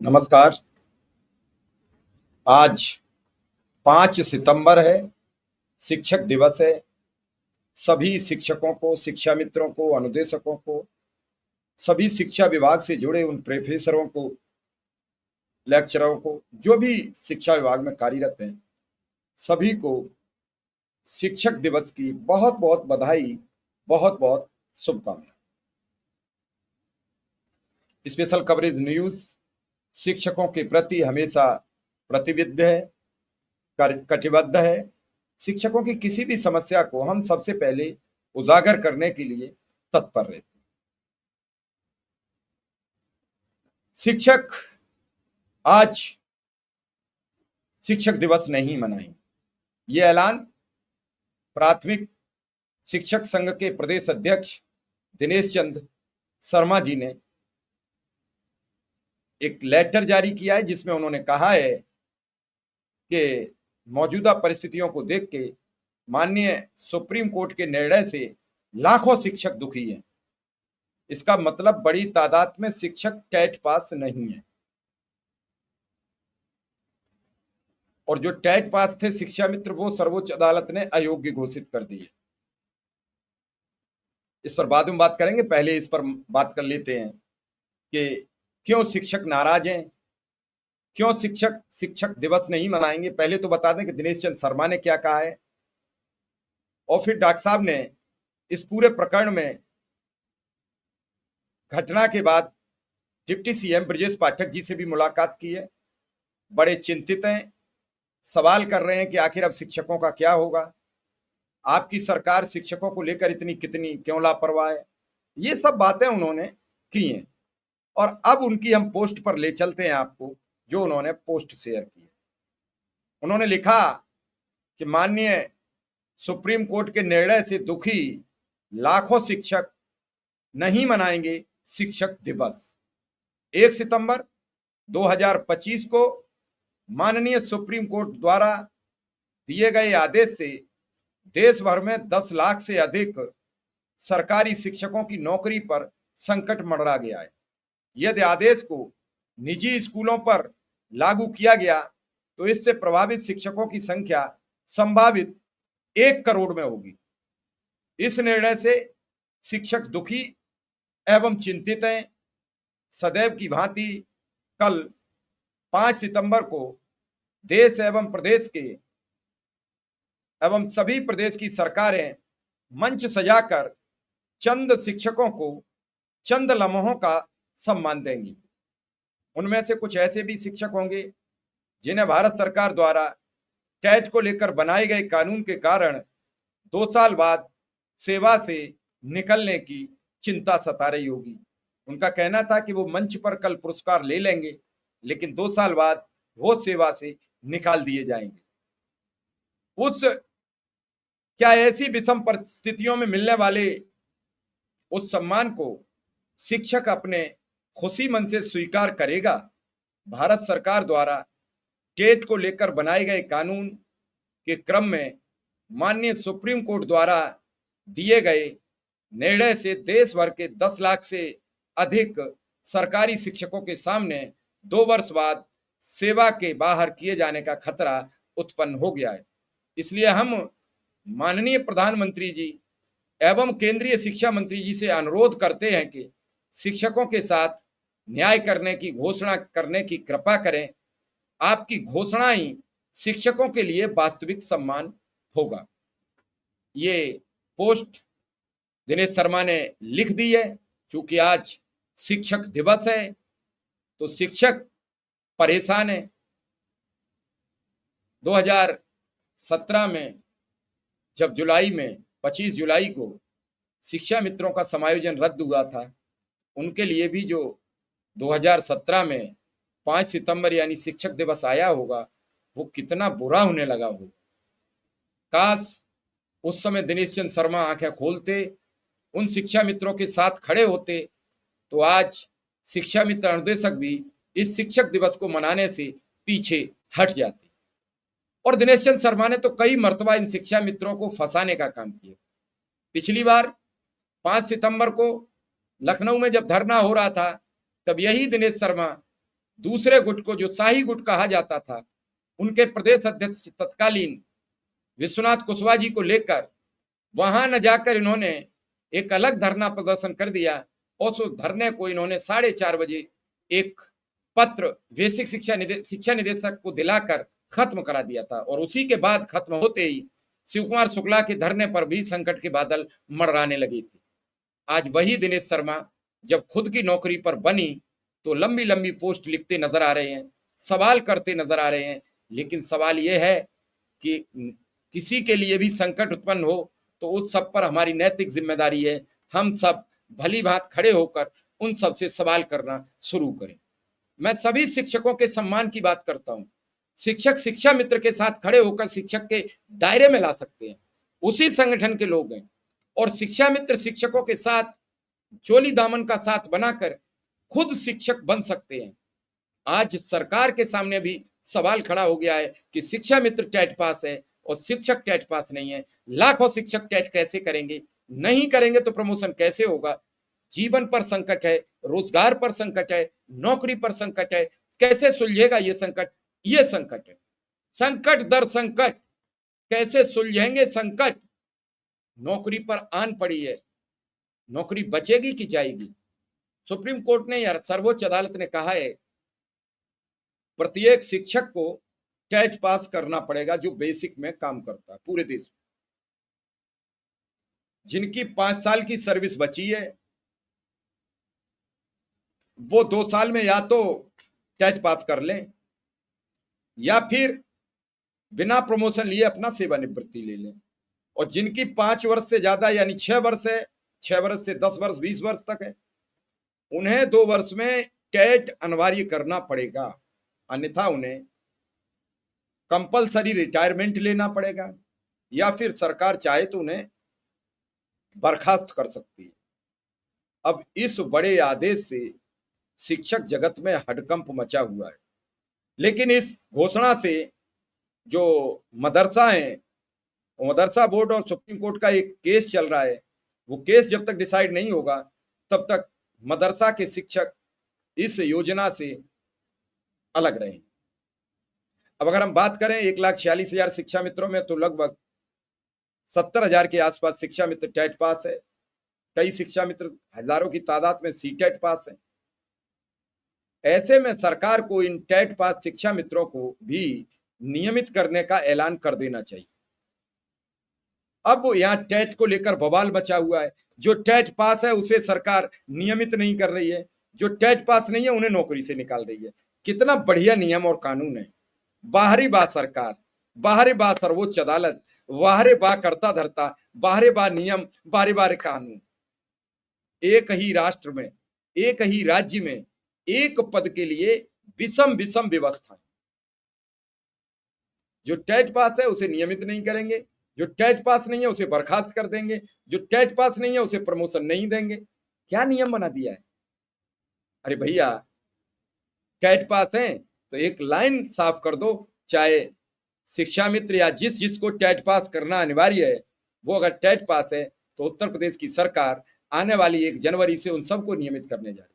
नमस्कार। आज 5 सितंबर है, शिक्षक दिवस है। सभी शिक्षकों को, शिक्षा मित्रों को, अनुदेशकों को, सभी शिक्षा विभाग से जुड़े उन प्रोफेसरों को, लेक्चररों को, जो भी शिक्षा विभाग में कार्यरत हैं, सभी को शिक्षक दिवस की बहुत-बहुत बधाई, बहुत-बहुत शुभकामनाएं। स्पेशल कवरेज न्यूज़ शिक्षकों के प्रति हमेशा प्रतिबद्ध है, कटिबद्ध है। शिक्षकों की किसी भी समस्या को हम सबसे पहले उजागर करने के लिए तत्पर रहते हैं। शिक्षक आज शिक्षक दिवस नहीं मनाएंगे। ये ऐलान प्राथमिक शिक्षक संघ के प्रदेश अध्यक्ष दिनेश चंद शर्मा जी ने एक लेटर जारी किया है, जिसमें उन्होंने कहा है कि मौजूदा परिस्थितियों को देख के माननीय सुप्रीम कोर्ट के निर्णय से लाखों शिक्षक दुखी हैं। इसका मतलब बड़ी तादाद में शिक्षक टेट पास नहीं है, और जो टेट पास थे शिक्षा मित्र, वो सर्वोच्च अदालत ने अयोग्य घोषित कर दिए। इस पर बाद में बात करेंगे, पहले इस पर बात कर लेते हैं कि क्यों शिक्षक नाराज हैं, क्यों शिक्षक दिवस नहीं मनाएंगे। पहले तो बता दें कि दिनेश चंद शर्मा ने क्या कहा है, और फिर डॉक्टर साहब ने इस पूरे प्रकरण में घटना के बाद डिप्टी सीएम ब्रजेश पाठक जी से भी मुलाकात की है। बड़े चिंतित हैं, सवाल कर रहे हैं कि आखिर अब शिक्षकों का क्या होगा, आपकी सरकार शिक्षकों को लेकर इतनी कितनी क्यों लापरवाह है। ये सब बातें उन्होंने की हैं, और अब उनकी हम पोस्ट पर ले चलते हैं आपको, जो उन्होंने पोस्ट शेयर की। उन्होंने लिखा कि माननीय सुप्रीम कोर्ट के निर्णय से दुखी लाखों शिक्षक नहीं मनाएंगे शिक्षक दिवस। 1 सितंबर 2025 को माननीय सुप्रीम कोर्ट द्वारा दिए गए आदेश से देश भर में 10 लाख से अधिक सरकारी शिक्षकों की नौकरी पर संकट मंडरा गया है। यदि आदेश को निजी स्कूलों पर लागू किया गया तो इससे प्रभावित शिक्षकों की संख्या संभावित 1 करोड़ में होगी। इस निर्णय से शिक्षक दुखी एवं चिंतित हैं। सदैव की भांति कल 5 सितंबर को देश एवं प्रदेश के एवं सभी प्रदेश की सरकारें मंच सजाकर चंद शिक्षकों को चंद लम्हों का सम्मान देंगी। उनमें से कुछ ऐसे भी शिक्षक होंगे जिन्हें भारत सरकार द्वारा टेट को लेकर बनाए गए कानून के कारण 2 साल बाद सेवा से निकलने की चिंता सता रही होगी। उनका कहना था कि वो मंच पर कल पुरस्कार ले लेंगे, लेकिन 2 साल बाद वो सेवा से निकाल दिए जाएंगे। उस क्या ऐसी विषम परिस्थितियों में मिलने वाले उस सम्मान को शिक्षक अपने खुशी मन से स्वीकार करेगा? भारत सरकार द्वारा टेट को लेकर बनाए गए कानून के क्रम में माननीय सुप्रीम कोर्ट द्वारा दिए गए निर्णय से देश भर के 10 लाख से अधिक सरकारी शिक्षकों के सामने 2 वर्ष बाद सेवा के बाहर किए जाने का खतरा उत्पन्न हो गया है। इसलिए हम माननीय प्रधानमंत्री जी एवं केंद्रीय शिक्षा मंत्री जी से अनुरोध करते हैं कि शिक्षकों के साथ न्याय करने की घोषणा करने की कृपा करें। आपकी घोषणा ही शिक्षकों के लिए वास्तविक सम्मान होगा। ये पोस्ट दिनेश शर्मा ने लिख दी है। चूंकि आज शिक्षक दिवस है तो शिक्षक परेशान है। 2017 में जब जुलाई में 25 जुलाई को शिक्षा मित्रों का समायोजन रद्द हुआ था, उनके लिए भी जो 2017 में 5 सितंबर यानी शिक्षक दिवस आया होगा, वो कितना बुरा होने लगा हो। काश उस समय दिनेश चंद शर्मा आंखें खोलते, उन शिक्षा मित्रों के साथ खड़े होते, तो आज शिक्षा मित्र अनुदेशक भी इस शिक्षक दिवस को मनाने से पीछे हट जाते। और दिनेश चंद शर्मा ने तो कई मर्तबा इन शिक्षा मित्रों को फंसाने का काम किया। पिछली बार 5 सितंबर को लखनऊ में जब धरना हो रहा था, तब यही दिनेश शर्मा दूसरे गुट को, जो शाही गुट कहा जाता था, उनके प्रदेश अध्यक्ष तत्कालीन विश्वनाथ कुशवाहा जी को लेकर वहां न जाकर इन्होंने एक अलग धरना प्रदर्शन कर दिया और उस धरने को इन्होंने 4:30 बजे एक पत्र बेसिक शिक्षा निदेशक को दिलाकर खत्म करा दिया था। और उसी के बाद खत्म होते ही शिव कुमार शुक्ला के धरने पर भी संकट के बादल मंडराने लगे थे। आज वही दिनेश शर्मा जब खुद की नौकरी पर बनी तो लंबी लंबी पोस्ट लिखते नजर आ रहे हैं, सवाल करते नजर आ रहे हैं। लेकिन सवाल यह है कि किसी के लिए भी संकट उत्पन्न हो तो उस सब पर हमारी नैतिक जिम्मेदारी है, हम सब भली भांत खड़े होकर उन सब से सवाल करना शुरू करें। मैं सभी शिक्षकों के सम्मान की बात करता हूं। शिक्षक शिक्षा मित्र के साथ खड़े होकर शिक्षक के दायरे में ला सकते हैं, उसी संगठन के लोग हैं। और शिक्षा मित्र शिक्षकों के साथ चोली दामन का साथ बनाकर खुद शिक्षक बन सकते हैं। आज सरकार के सामने भी सवाल खड़ा हो गया है कि शिक्षा मित्र टेट पास है और शिक्षक टेट पास नहीं है। लाखों शिक्षक टेट कैसे करेंगे? नहीं करेंगे तो प्रमोशन कैसे होगा? जीवन पर संकट है, रोजगार पर संकट है, नौकरी पर संकट है, कैसे सुलझेगा ये संकट? ये संकट है, संकट दर संकट, कैसे सुलझेंगे संकट? नौकरी पर आन पड़ी है, नौकरी बचेगी कि जाएगी? सुप्रीम कोर्ट ने या सर्वोच्च अदालत ने कहा है प्रत्येक शिक्षक को टेट पास करना पड़ेगा जो बेसिक में काम करता है पूरे देश में। जिनकी 5 साल की सर्विस बची है वो 2 साल में या तो टेट पास कर लें या फिर बिना प्रमोशन लिए अपना सेवानिवृत्ति ले लें। और जिनकी 5 वर्ष से ज्यादा यानी 6 वर्ष है, 6 वर्ष से 10 वर्ष 20 वर्ष तक है, उन्हें 2 वर्ष में टेट अनिवार्य करना पड़ेगा, अन्यथा उन्हें कंपलसरी रिटायरमेंट लेना पड़ेगा या फिर सरकार चाहे तो उन्हें बर्खास्त कर सकती है। अब इस बड़े आदेश से शिक्षक जगत में हड़कंप मचा हुआ है। लेकिन इस घोषणा से जो मदरसा है, मदरसा बोर्ड और सुप्रीम कोर्ट का एक केस चल रहा है, वो केस जब तक डिसाइड नहीं होगा तब तक मदरसा के शिक्षक इस योजना से अलग रहेंगे। अब अगर हम बात करें 1,46,000 शिक्षा मित्रों में तो लगभग 70,000 के आसपास शिक्षा मित्र टेट पास है। कई शिक्षा मित्र हजारों की तादाद में सी टेट पास है। ऐसे में सरकार को इन टेट पास शिक्षा मित्रों को भी नियमित करने का ऐलान कर देना चाहिए। अब यहां टेट को लेकर बवाल मचा हुआ है। जो टेट पास है उसे सरकार नियमित नहीं कर रही है, जो टेट पास नहीं है उन्हें नौकरी से निकाल रही है। कितना बढ़िया नियम और कानून है। बाहरी बा सरकार, बाहरी बा सर्वोच्च अदालत, बाहरे बा करता धरता, बाहरे बा नियम, बारे बारे कानून। एक ही राष्ट्र में, एक ही राज्य में एक पद के लिए विषम विषम व्यवस्था। जो टेट पास है उसे नियमित नहीं करेंगे, जो टेट पास नहीं है उसे बर्खास्त कर देंगे, जो टेट पास नहीं है उसे प्रमोशन नहीं देंगे। क्या नियम बना दिया है? अरे भैया, टेट पास है तो एक लाइन साफ कर दो, चाहे शिक्षा मित्र या जिसको टेट पास करना अनिवार्य है वो अगर टेट पास है तो उत्तर प्रदेश की सरकार आने वाली 1 जनवरी से उन सबको नियमित करने जा रही है।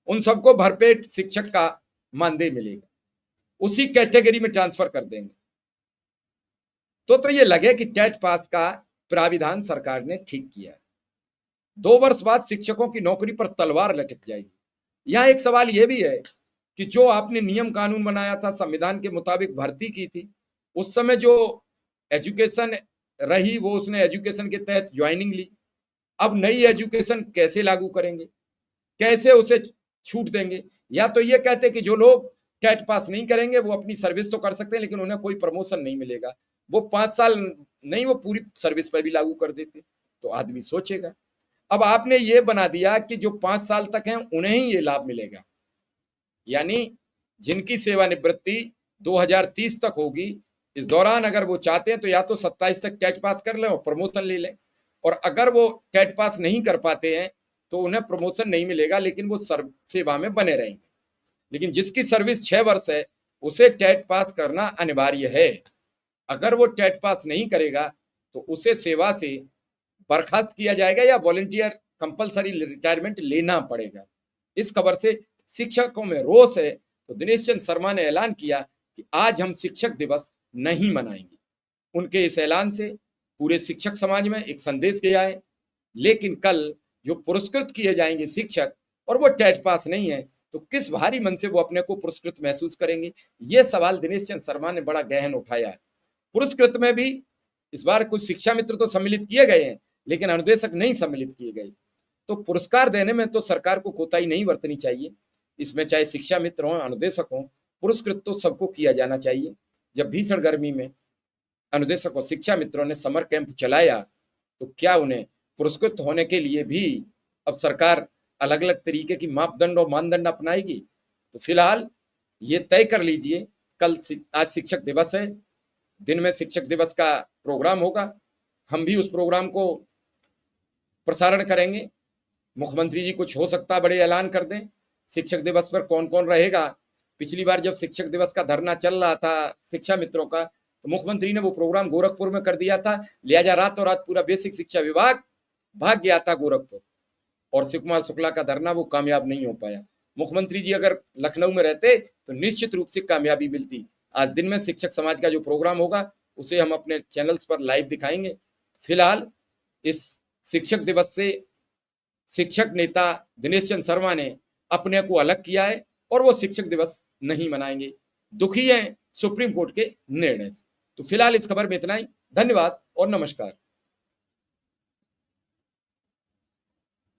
उन सबको भरपेट शिक्षक का मानदेय मिलेगा, उसी कैटेगरी में ट्रांसफर कर देंगे। तो ये लगे कि टेट पास का प्राविधान सरकार ने ठीक किया है। 2 वर्ष बाद शिक्षकों की नौकरी पर तलवार लटक जाएगी। यहां एक सवाल यह भी है कि जो आपने नियम कानून बनाया था, संविधान के मुताबिक भर्ती की थी, उस समय जो एजुकेशन रही वो उसने एजुकेशन के तहत ज्वाइनिंग ली। अब नई एजुकेशन कैसे लागू करेंगे, कैसे उसे छूट देंगे? या तो ये कहते कि जो लोग टेट पास नहीं करेंगे वो अपनी सर्विस तो कर सकते हैं लेकिन उन्हें कोई प्रमोशन नहीं मिलेगा। वो 5 साल नहीं, वो पूरी सर्विस पर भी लागू कर देते तो आदमी सोचेगा। अब आपने ये बना दिया कि जो 5 साल तक हैं उन्हें ही ये लाभ मिलेगा, यानी जिनकी सेवानिवृत्ति 2030 तक होगी, इस दौरान अगर वो चाहते हैं तो या तो 27 तक टेट पास कर लें और प्रमोशन ले लें, और अगर वो टेट पास नहीं कर पाते हैं तो उन्हें प्रमोशन नहीं मिलेगा लेकिन वो सेवा में बने रहेंगे। लेकिन जिसकी सर्विस 6 वर्ष है उसे टेट पास करना अनिवार्य है। अगर वो टेट पास नहीं करेगा तो उसे सेवा से बर्खास्त किया जाएगा या वॉलंटियर कंपलसरी रिटायरमेंट लेना पड़ेगा। इस खबर से शिक्षकों में रोष है, तो दिनेश चंद्र शर्मा ने ऐलान किया कि आज हम शिक्षक दिवस नहीं मनाएंगे। उनके इस ऐलान से पूरे शिक्षक समाज में एक संदेश गया है। लेकिन कल जो पुरस्कृत किए जाएंगे शिक्षक, और वो टेट पास नहीं है, तो किस भारी मन से वो अपने को पुरस्कृत महसूस करेंगे? ये सवाल दिनेश चंद्र शर्मा ने बड़ा गहन उठाया है। पुरस्कृत में भी इस बार कुछ शिक्षा मित्र तो सम्मिलित किए गए हैं, लेकिन अनुदेशक नहीं सम्मिलित किए गए। तो पुरस्कार देने में तो सरकार को कोताही नहीं बरतनी चाहिए। इसमें चाहे शिक्षा मित्र हो, अनुदेशक हो, पुरस्कृत तो सबको किया जाना चाहिए। जब भीषण गर्मी में अनुदेशक और शिक्षा मित्रों ने समर कैंप चलाया, तो क्या उन्हें पुरस्कृत होने के लिए भी अब सरकार अलग अलग तरीके की मापदंड और मानदंड अपनाएगी? तो फिलहाल ये तय कर लीजिए, कल आज शिक्षक दिवस है, दिन में शिक्षक दिवस का प्रोग्राम होगा, हम भी उस प्रोग्राम को प्रसारण करेंगे। मुख्यमंत्री जी कुछ हो सकता है बड़े ऐलान कर दें, शिक्षक दिवस पर कौन कौन रहेगा। पिछली बार जब शिक्षक दिवस का धरना चल रहा था शिक्षा मित्रों का, तो मुख्यमंत्री ने वो प्रोग्राम गोरखपुर में कर दिया था, लिहाजा रातों रात पूरा बेसिक शिक्षा विभाग भाग गया था गोरखपुर, और शिव कुमार शुक्ला का धरना वो कामयाब नहीं हो पाया। मुख्यमंत्री जी अगर लखनऊ में रहते तो निश्चित रूप से कामयाबी मिलती। आज दिन में शिक्षक समाज का जो प्रोग्राम होगा उसे हम अपने चैनल्स पर लाइव दिखाएंगे। फिलहाल इस शिक्षक दिवस से शिक्षक नेता दिनेश चंद्र शर्मा ने अपने को अलग किया है और वो शिक्षक दिवस नहीं मनाएंगे, दुखी हैं सुप्रीम कोर्ट के निर्णय से। तो फिलहाल इस खबर में इतना ही। धन्यवाद और नमस्कार।